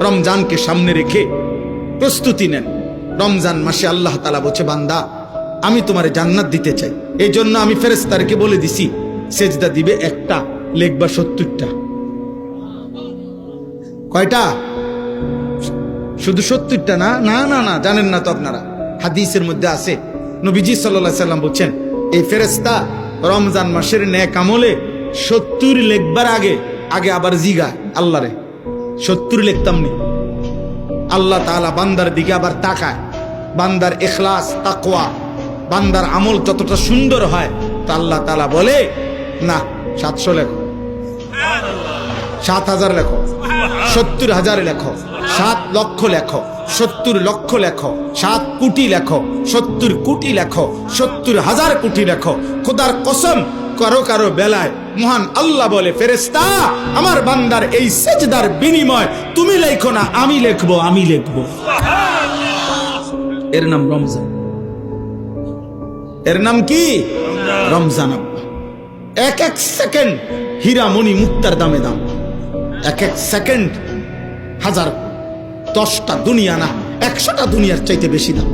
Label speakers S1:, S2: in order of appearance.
S1: রমজানকে সামনে রেখে প্রস্তুতি নেন। রমজান মাসে আল্লাহ তাআলা বলছে, বান্দা আমি তোমারে জান্নাত দিতে চাই, এই জন্য আমি ফেরেশতাদেরকে বলে দিছি সেজদা দিবে একটা, লেখবা 70টা। কয়টা? শুধু 70টা না, না না না, জানেন না তো আপনারা। হাদিসের মধ্যে আছে, নবীজি সাল্লাল্লাহু আলাইহি সাল্লাম বলছেন, এই ফেরেশতা রমজান মাসের নেক আমলে 70 লেখবার আগে আবার জিগা আল্লাহরে 70 লিখতাম নি। আল্লাহ তাআলা বান্দার দিকে আবার তাকায়, বান্দার ইখলাস তাকওয়া, বান্দার আমল যতটা সুন্দর হয় তা আল্লাহ তাআলা বলে, না 700 লেখো, 7000 লেখো, 70,000 লেখো, 7 লক্ষ লেখো, 70 লক্ষ লেখো, 7 কোটি লেখো, 70 কোটি লেখো, 70,000 কোটি লেখো। খোদার কসম, কারো কারো বেলায় মহান আল্লাহ বলে, ফেরেশতা আমার বান্দার এই সেজদার বিনিময় তুমি লেখো না, আমি লিখবো, আমি লিখবো। এর নাম রমজান। এর নাম কি? রমজান। এক এক সেকেন্ড হীরা মণি মুক্তার দামে দাম। এক এক সেকেন্ড 1000, 10টা দুনিয়া না, 100টা দুনিয়ার চাইতে বেশি দাম।